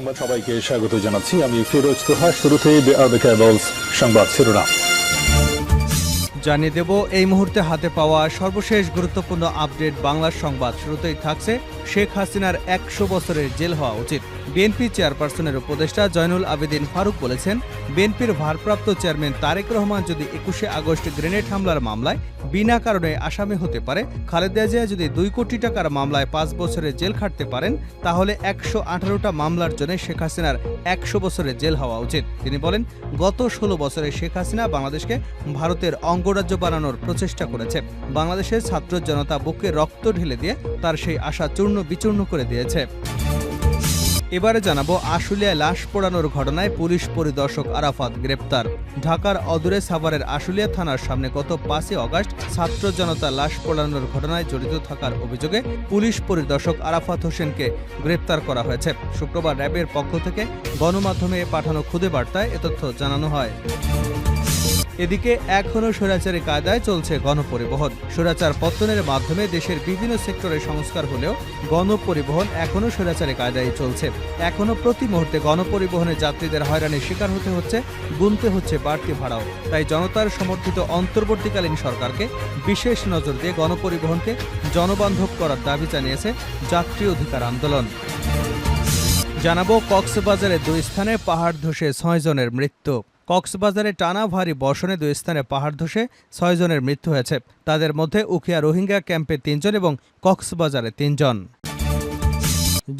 সংবাদ সবাইকে স্বাগত জানাচ্ছি। আমি ফিরোজ তোহা। শুরুতেই সংবাদ শিরোনাম জানিয়ে দেব এই মুহূর্তে হাতে পাওয়া সর্বশেষ গুরুত্বপূর্ণ আপডেট বাংলা সংবাদ। শুরুতেই থাকছে শেখ হাসিনার ১০০ বছরের জেল হওয়া উচিত। বিএনপি চেয়ারপারসনের উপদেষ্টা জয়নুল আবেদিন ফারুক বলেছেন, বিএনপির ভারপ্রাপ্ত চেয়ারম্যান তারেক রহমান যদি ২১শে আগস্ট গ্রেনেড হামলার মামলায় বিনা কারণে আসামি হতে পারে, খালেদা জিয়া যদি ২ কোটি টাকার মামলায় ৫ বছরের জেল খাটতে পারেন, তাহলে ১১৮টা মামলার জন্য শেখ হাসিনার ১০০ বছরের জেল হওয়া উচিত। তিনি বলেন, গত ১৬ বছরে শেখ হাসিনা বাংলাদেশকে ভারতের অঙ্গরাজ্য বানানোর প্রচেষ্টা করেছে। বাংলাদেশের ছাত্র জনতা বুকে রক্ত ঢেলে দিয়ে তার সেই আশা চূর্ণ বিচূর্ণ করে দিয়েছে। এবারে জানাবো আশুলিয়ায় লাশ পোড়ানোর ঘটনায় পুলিশ পরিদর্শক আরাফাত গ্রেপ্তার। ঢাকার অদূরে সাভারের আশুলিয়া থানার সামনে গত ৫ই আগস্ট ছাত্র জনতা লাশ পোড়ানোর ঘটনায় জড়িত থাকার অভিযোগে পুলিশ পরিদর্শক আরাফাত হোসেনকে গ্রেপ্তার করা হয়েছে। শুক্রবার র্যাবের পক্ষ থেকে গণমাধ্যমে পাঠানো খুদে বার্তায় এ তথ্য জানানো হয়। এদিকে এখনও স্বৈরাচারী কায়দায় চলছে গণপরিবহন। স্বৈরাচার পত্তনের মাধ্যমে দেশের বিভিন্ন সেক্টরে সংস্কার হলেও গণপরিবহন এখনও স্বৈরাচারী কায়দায় চলছে। এখনও প্রতি মুহূর্তে গণপরিবহনে যাত্রীদের হয়রানির শিকার হতে হচ্ছে, গুনতে হচ্ছে বাড়তি ভাড়াও। তাই জনতার সমর্থিত অন্তর্বর্তীকালীন সরকারকে বিশেষ নজর দিয়ে গণপরিবহনকে জনবান্ধব করার দাবি জানিয়েছে যাত্রী অধিকার আন্দোলন। জানাবো কক্সবাজারে ২ স্থানে পাহাড় ধসে ৬ জনের মৃত্যু। কক্সবাজারে টানা ভারী বর্ষণে ২ স্থানে পাহাড় ধসে ৬ জনের মৃত্যু হয়েছে। তাদের মধ্যে উখিয়া রোহিঙ্গা ক্যাম্পে ৩ জন এবং কক্সবাজারে ৩ জন।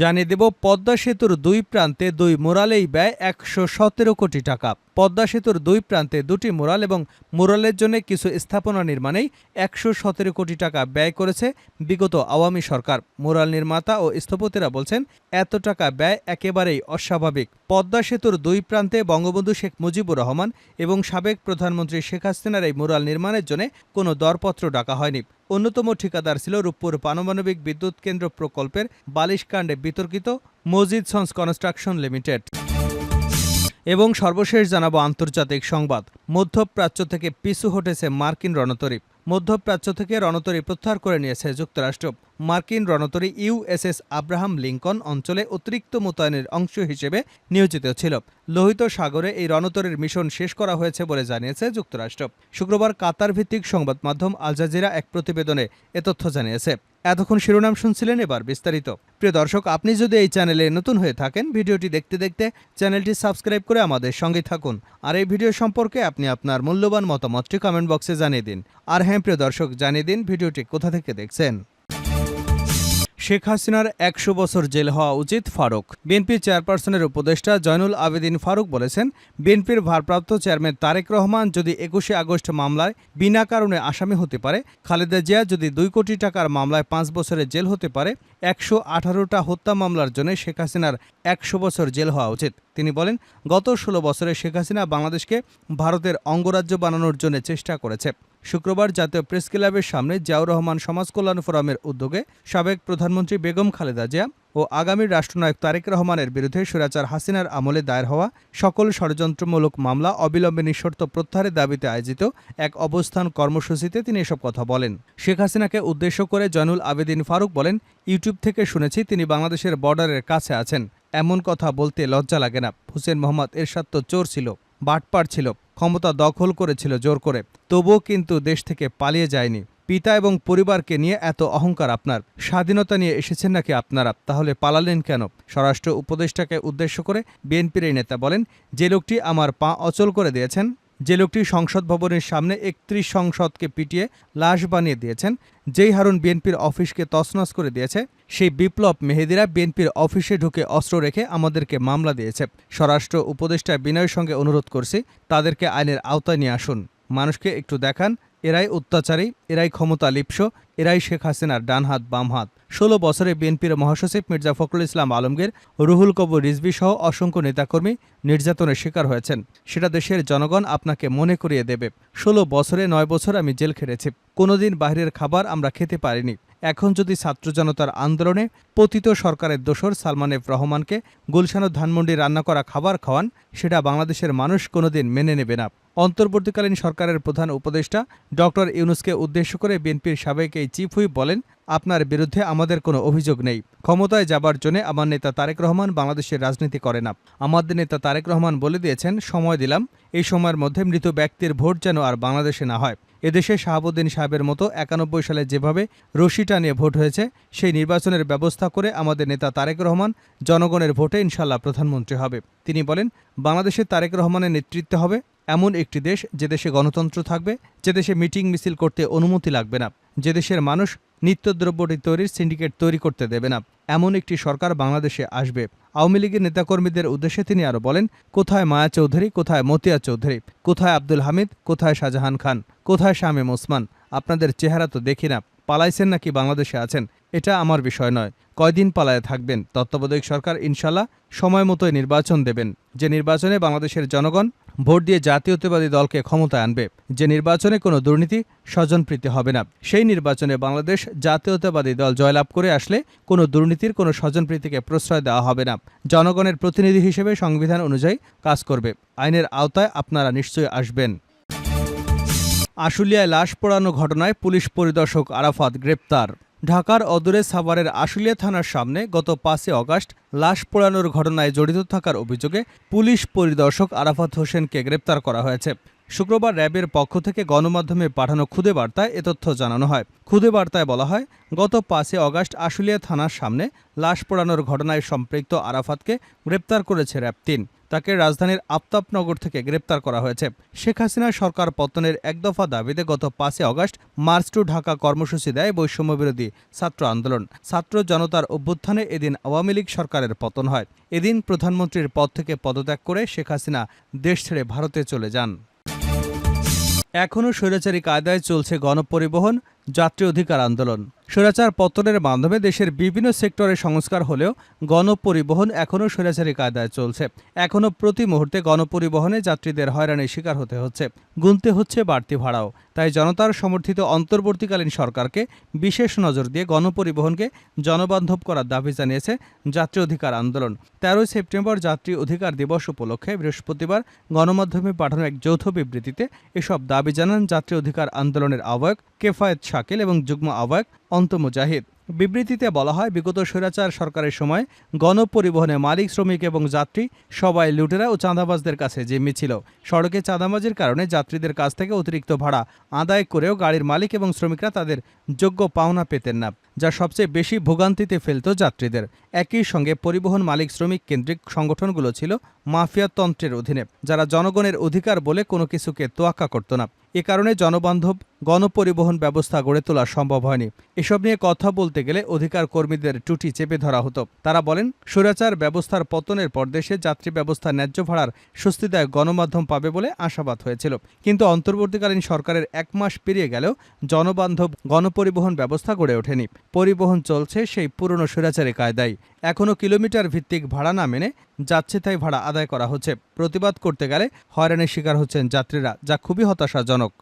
জানিয়ে দেব পদ্মা সেতুর ২ প্রান্তে ২ মুরালেই ব্যয় ১১৭ কোটি টাকা। পদ্মা সেতুর ২ প্রান্তে ২টি মুরাল এবং মুরালের জন্য কিছু স্থাপনা নির্মাণেই ১১৭ কোটি টাকা ব্যয় করেছে বিগত আওয়ামী সরকার। মুরাল নির্মাতা ও স্থপতিরা বলছেন, এত টাকা ব্যয় একেবারেই অস্বাভাবিক। পদ্মা সেতুর ২ প্রান্তে বঙ্গবন্ধু শেখ মুজিবুর রহমান এবং সাবেক প্রধানমন্ত্রী শেখ হাসিনার এই মুরাল নির্মাণের জন্য কোনো দরপত্র ডাকা হয়নি। অন্যতম ঠিকাদার ছিল রূপপুর পারমাণবিক বিদ্যুৎ কেন্দ্র প্রকল্পের বালিশকাণ্ডে বিতর্কিত মজিদ সন্স কনস্ট্রাকশন লিমিটেড। এবং সর্বশেষ জানাবো আন্তর্জাতিক সংবাদ। মধ্যপ্রাচ্য থেকে পিছু হটেছে মার্কিন রণতরী। মধ্যপ্রাচ্য থেকে রণতরী প্রত্যাহার করে নিয়েছে যুক্তরাষ্ট্র। মার্কিন রণতরী ইউএসএস আব্রাহাম লিঙ্কন অঞ্চলে অতিরিক্ত মোতায়েনের অংশ হিসেবে নিয়োজিত ছিল। লোহিত সাগরে এই রণতরীর মিশন শেষ করা হয়েছে বলে জানিয়েছে যুক্তরাষ্ট্র। শুক্রবার কাতার ভিত্তিক সংবাদ মাধ্যম আল জাজিরা এক প্রতিবেদনে এ তথ্য জানিয়েছে। এতক্ষণ শিরোনাম শুনছিলেন, এবার বিস্তারিত। প্রিয় দর্শক, আপনি যদি এই চ্যানেলে নতুন হয়ে থাকেন, ভিডিওটি দেখতে দেখতে চ্যানেলটি সাবস্ক্রাইব করে আমাদের সঙ্গে থাকুন। আর এই ভিডিও সম্পর্কে আপনি আপনার মূল্যবান মতামতটি কমেন্ট বক্সে জানিয়ে দিন। আর হ্যাঁ প্রিয় দর্শক, জানিয়ে দিন ভিডিওটি কোথা থেকে দেখছেন। শেখ হাসিনার ১০০ বছর জেল হওয়া উচিত ফারুক। বিএনপি চেয়ারপারসনের উপদেষ্টা জয়নুল আবেদিন ফারুক বলেছেন, বিএনপির ভারপ্রাপ্ত চেয়ারম্যান তারেক রহমান যদি ২১শে আগস্ট মামলায় বিনা কারণে আসামি হতে পারে, খালেদা জিয়া যদি ২ কোটি টাকার মামলায় ৫ বছরের জেল হতে পারে, ১১৮টা হত্যা মামলার জন্য শেখ হাসিনার ১০০ বছর জেল হওয়া উচিত। তিনি বলেন, গত ১৬ বছরে শেখ হাসিনা বাংলাদেশকে ভারতের অঙ্গরাজ্য বানানোর জন্য চেষ্টা করেছে। শুক্রবার জাতীয় প্রেস ক্লাবের সামনে জিয়াউর রহমান সমাজ কল্যাণ ফোরামের উদ্যোগে সাবেক প্রধানমন্ত্রী বেগম খালেদা জিয়া ও আগামী রাষ্ট্রনায়ক তারেক রহমানের বিরুদ্ধে স্বৈরাচার হাসিনার আমলে দায়ের হওয়া সকল ষড়যন্ত্রমূলক মামলা অবিলম্বে নিঃশর্ত প্রত্যাহারের দাবিতে আয়োজিত এক অবস্থান কর্মসূচিতে তিনি এসব কথা বলেন। শেখ হাসিনাকে উদ্দেশ্য করে জয়নুল আবেদিন ফারুক বলেন, ইউটিউব থেকে শুনেছি তিনি বাংলাদেশের বর্ডারের কাছে আছেন। এমন কথা বলতে লজ্জা লাগে না? হুসেন মোহাম্মদ এরশাদ তো চোর ছিল, বাটপার ছিল, ক্ষমতা দখল করেছিল জোর করে, তবুও কিন্তু দেশ থেকে পালিয়ে যায়নি। পিতা এবং পরিবারকে নিয়ে এত অহংকার আপনার? স্বাধীনতা নিয়ে এসেছেন নাকি আপনারা? তাহলে পালালেন কেন? স্বরাষ্ট্র উপদেষ্টাকে উদ্দেশ্য করে বিএনপির এই নেতা বলেন, যে লোকটি আমার পা অচল করে দিয়েছেন, যে লোকটি সংসদ ভবনের সামনে ৩১ সংসদকে পিটিয়ে লাশ বানিয়ে দিয়েছেন, যেই হারুন বিএনপির অফিসকে তছনছ করে দিয়েছে, সেই বিপ্লব মেহেদিরা বিএনপির অফিসে ঢুকে অস্ত্র রেখে আমাদেরকে মামলা দিয়েছে। স্বরাষ্ট্র উপদেষ্টা বিনয়ের সঙ্গে অনুরোধ করছি, তাদেরকে আইনের আওতায় নিয়ে আসুন। মানুষকে একটু দেখান, এরাই অত্যাচারী, এরাই ক্ষমতা লিপ্স, এরাই শেখ হাসিনার ডান হাত বাম হাত। ১৬ বছরে বিএনপির মহাসচিব মির্জা ফখরুল ইসলাম আলমগীর, রুহুল কবির রিজভী সহ অসংখ্য নেতাকর্মী নির্যাতনের শিকার হয়েছেন। সেটা দেশের জনগণ আপনাকে মনে করিয়ে দেবে। ১৬ বছরে ৯ বছর আমি জেল খেটেছি। কোনোদিন বাইরের খাবার আমরা খেতে পারিনি। এখন যদি ছাত্র জনতার আন্দোলনে পতিত সরকারের দোসর সালমান এফ রহমানকে গুলশান ও ধানমন্ডি রান্না করা খাবার খাওয়ান, সেটা বাংলাদেশের মানুষ কোনোদিন মেনে নেবে না। অন্তর্বর্তীকালীন সরকারের প্রধান উপদেষ্টা ডক্টর ইউনূসকে উদ্দেশ্য করে বিএনপির সাবেক এই চিফ হুইপ বলেন, আপনার বিরুদ্ধে আমাদের কোনো অভিযোগ নেই। ক্ষমতায় যাবার জন্য আমার নেতা তারেক রহমান বাংলাদেশের রাজনীতি করে না। আমাদের নেতা তারেক রহমান বলে দিয়েছেন, সময় দিলাম, এই সময়ের মধ্যে মৃত ব্যক্তির ভোট যেন আর বাংলাদেশে না হয়। এদেশে শাহাবুদ্দিন সাহেবের মতো 91 সালে যেভাবে রশি টানিয়ে ভোট হয়েছে, সেই নির্বাচনের ব্যবস্থা করে আমাদের নেতা তারেক রহমান জনগণের ভোটে ইনশাল্লাহ প্রধানমন্ত্রী হবে। তিনি বলেন, বাংলাদেশে তারেক রহমানের নেতৃত্বে হবে এমন একটি দেশ, যে দেশে গণতন্ত্র থাকবে, যে দেশে মিটিং মিছিল করতে অনুমতি লাগবে না, যে দেশের মানুষ নিত্যদ্রব্যটি তৈরির সিন্ডিকেট তৈরি করতে দেবে না, এমন একটি সরকার বাংলাদেশে আসবে। আওয়ামী লীগের নেতাকর্মীদের উদ্দেশ্যে তিনি আরও বলেন, কোথায় মায়া চৌধুরী, কোথায় মতিয়া চৌধুরী, কোথায় আব্দুল হামিদ, কোথায় শাহজাহান খান, কোথায় শামীম ওসমান? আপনাদের চেহারা তো দেখি না। পালাইছেন নাকি বাংলাদেশে আছেন, এটা আমার বিষয় নয়। কয়দিন পালায়ে থাকবেন? তত্ত্বাবধায়ক সরকার ইনশাল্লাহ সময় মতোই নির্বাচন দেবেন, যে নির্বাচনে বাংলাদেশের জনগণ ভোট দিয়ে জাতীয়তাবাদী দলকে ক্ষমতায় আনবে, যে নির্বাচনে কোনো দুর্নীতি স্বজনপ্রীতি হবে না। সেই নির্বাচনে বাংলাদেশ জাতীয়তাবাদী দল জয়লাভ করে আসলে কোনো দুর্নীতির, কোনো স্বজনপ্রীতিকে প্রশ্রয় দেওয়া হবে না। জনগণের প্রতিনিধি হিসেবে সংবিধান অনুযায়ী কাজ করবে। আইনের আওতায় আপনারা নিশ্চয়ই আসবেন। আশুলিয়ায় লাশ পোড়ানো ঘটনায় পুলিশ পরিদর্শক আরাফাত গ্রেপ্তার। ঢাকার অদূরে সাভারের আশুলিয়া থানার সামনে গত 5 আগস্ট লাশ পোড়ানোর ঘটনায় জড়িত থাকার অভিযোগে পুলিশ পরিদর্শক আরাফাত হোসেনকে গ্রেপ্তার করা হয়েছে। শুক্রবার র্যাবের পক্ষ থেকে গণমাধ্যমে পাঠানো খুদে বার্তায় এ তথ্য জানানো হয়। খুদে বার্তায় বলা হয়, গত 5 আগস্ট আশুলিয়া থানার সামনে লাশ পোড়ানোর ঘটনায় সম্পৃক্ত আরাফাতকে গ্রেপ্তার করেছে র্যাব 3। তাকে রাজধানীর আফতাবনগর থেকে গ্রেপ্তার করা হয়েছে। শেখ হাসিনা সরকার পতনের এক দফা দাবিতে গত 5 আগস্ট মার্চ টু ঢাকা কর্মসূচি দেয় বৈষম্যবিরোধী ছাত্র আন্দোলন। ছাত্র জনতার অভ্যুত্থানে এদিন আওয়ামী লীগ সরকারের পতন হয়। এদিন প্রধানমন্ত্রীর পদ থেকে পদত্যাগ করে শেখ হাসিনা দেশ ছেড়ে ভারতে চলে যান। এখনও স্বৈরাচারী কায়দায় চলছে গণপরিবহন, যাত্রী অধিকার আন্দোলন। স্বৈরাচার পতনের মাধ্যমে দেশের বিভিন্ন সেক্টরে সংস্কার হলেও গণপরিবহন এখনও স্বৈরাচারী কায়দায় চলছে। এখনও প্রতি মুহূর্তে গণপরিবহনে যাত্রীদের হয়রানির শিকার হতে হচ্ছে, গুনতে হচ্ছে বাড়তি ভাড়াও। তাই জনতার সমর্থিত অন্তর্বর্তীকালীন সরকারকে বিশেষ নজর দিয়ে গণপরিবহনকে জনবান্ধব করার দাবি জানিয়েছে যাত্রী অধিকার আন্দোলন। 13 সেপ্টেম্বর যাত্রী অধিকার দিবস উপলক্ষে বৃহস্পতিবার গণমাধ্যমে পাঠানো এক যৌথ বিবৃতিতে এসব দাবি জানান যাত্রী অধিকার আন্দোলনের আহ্বায়ক কেফায়েত শাকিল এবং যুগ্ম আহ্বায়ক অন্ত মুজাহিদ। বিবৃতিতে বলা হয়, বিগত স্বৈরাচার সরকারের সময় গণপরিবহনে মালিক, শ্রমিক এবং যাত্রী সবাই লুটেরা ও চাঁদাবাজদের কাছে জিম্মি ছিল। সড়কে চাঁদাবাজির কারণে যাত্রীদের কাছ থেকে অতিরিক্ত ভাড়া আদায় করেও গাড়ির মালিক এবং শ্রমিকরা তাদের যোগ্য পাওনা পেতেন না, যা সবচেয়ে বেশি ভোগান্তিতে ফেলত যাত্রীদের। একই সঙ্গে পরিবহন মালিক শ্রমিক কেন্দ্রিক সংগঠনগুলো ছিল মাফিয়াতন্ত্রের অধীনে, যারা জনগণের অধিকার বলে কোনো কিছুকে তোয়াক্কা করত না। এ কারণে জনবান্ধব গণপরিবহন ব্যবস্থা গড়ে তোলা সম্ভব হয়নি। এসব নিয়ে কথা বলতে গেলে অধিকার কর্মীদের টুটি চেপে ধরা হতো। তারা বলেন, স্বৈরাচার ব্যবস্থার পতনের পর দেশে যাত্রী ব্যবস্থা ন্যায্য ভাড়ার স্বস্তিদায়ক গণমাধ্যম পাবে বলে আশাবাদ হয়েছিল। কিন্তু অন্তর্বর্তীকালীন সরকারের 1 মাস পেরিয়ে গেলেও জনবান্ধব গণপরিবহন ব্যবস্থা গড়ে ওঠেনি। পরিবহন চলছে সেই পুরনো স্বৈরাচারী কায়দায়। এখনও কিলোমিটার ভিত্তিক ভাড়া না মেনে যাচ্ছে তাই ভাড়া আদায় করা হচ্ছে। প্রতিবাদ করতে গেলে হয়রানির শিকার হচ্ছেন যাত্রীরা, যা খুবই হতাশাজনক।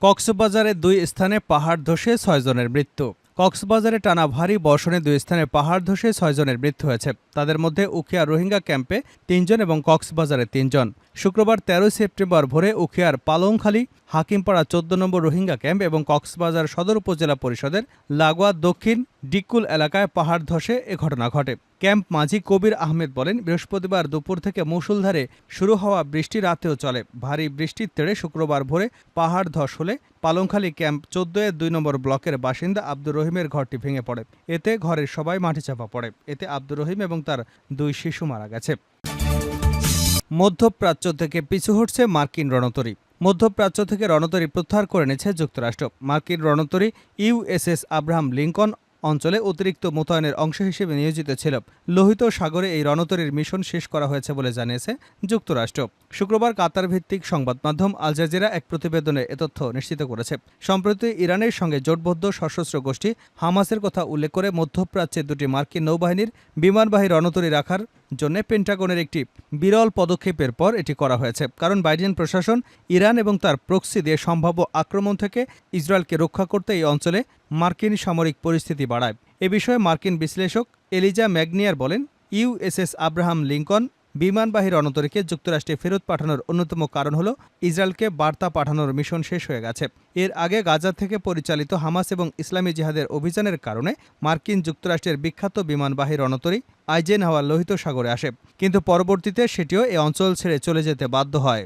কক্সবাজারে 2 স্থানে পাহাড় ধসে 6 জনের মৃত্যু। কক্সবাজারে টানা ভারী বর্ষণে 2 স্থানে পাহাড় ধসে 6 জনের মৃত্যু হয়েছে। তাদের মধ্যে উখিয়ার রোহিঙ্গা ক্যাম্পে 3 জন এবং কক্সবাজারে 3 জন। শুক্রবার 13 সেপ্টেম্বর ভোরে উখিয়ার পালংখালী, হাকিমপাড়া 14 নম্বর রোহিঙ্গা ক্যাম্প এবং কক্সবাজার সদর উপজেলা পরিষদের লাগোয়া দক্ষিণ ডিকুল এলাকায় পাহাড় ধসে এ ঘটনা ঘটে। ক্যাম্প মাঝি কবির আহমেদ বলেন, বৃহস্পতিবার দুপুর থেকে মুষলধারে শুরু হওয়া বৃষ্টি রাতেও চলে। ভারী বৃষ্টির তেড়ে শুক্রবার ভোরে পাহাড় ধস হলে পালংখালী ক্যাম্প 14-এর 2 নম্বর ব্লকের বাসিন্দা আব্দুর রহিমের ঘরটি ভেঙে পড়ে। এতে ঘরের সবাই মাটি চাপা পড়ে। এতে আব্দুর রহিম এবং তার 2 শিশু মারা গেছে। মধ্যপ্রাচ্য থেকে পিছু হটছে মার্কিন রণতরী। মধ্যপ্রাচ্য থেকে রণতরী প্রত্যাহার করে নিয়েছে যুক্তরাষ্ট্র। মার্কিন রণতরী ইউএসএস আব্রাহাম লিঙ্কন অঞ্চলে অতিরিক্ত মোতায়েনের অংশ হিসেবে নিয়োজিত ছিল। লোহিত সাগরে এই রণতরীর মিশন শেষ করা হয়েছে বলে জানিয়েছে যুক্তরাষ্ট্র। শুক্রবার কাতার ভিত্তিক সংবাদ মাধ্যম আল জাজিরা এক প্রতিবেদনে এ তথ্য নিশ্চিত করেছে। সম্প্রতি ইরানের সঙ্গে জোটবদ্ধ সশস্ত্র গোষ্ঠী হামাসের কথা উল্লেখ করে মধ্যপ্রাচ্যে 2টি মার্কিন নৌবাহিনীর বিমানবাহী রণতরী রাখার জন্য পেন্টাগনের একটি বিরল পদক্ষেপের পর এটি করা হয়েছে। কারণ বাইডেন প্রশাসন ইরান এবং তার প্রক্সি দিয়ে সম্ভাব্য আক্রমণ থেকে ইসরায়েলকে রক্ষা করতে এই অঞ্চলে মার্কিন সামরিক পরিস্থিতি বাড়ায়। এ বিষয়ে মার্কিন বিশ্লেষক এলিজা ম্যাগনিয়ার বলেন, ইউএসএস আব্রাহাম লিঙ্কন বিমানবাহী রণতরীকে যুক্তরাষ্ট্রে ফেরত পাঠানোর অন্যতম কারণ হল ইসরায়েলকে বার্তা পাঠানোর মিশন শেষ হয়ে গেছে। এর আগে গাজা থেকে পরিচালিত হামাস এবং ইসলামী জিহাদের অভিযানের কারণে মার্কিন যুক্তরাষ্ট্রের বিখ্যাত বিমানবাহী রণতরী আইজেনহাওয়ার লোহিত সাগরে আসে, কিন্তু পরবর্তীতে সেটিও এ অঞ্চল ছেড়ে চলে যেতে বাধ্য হয়।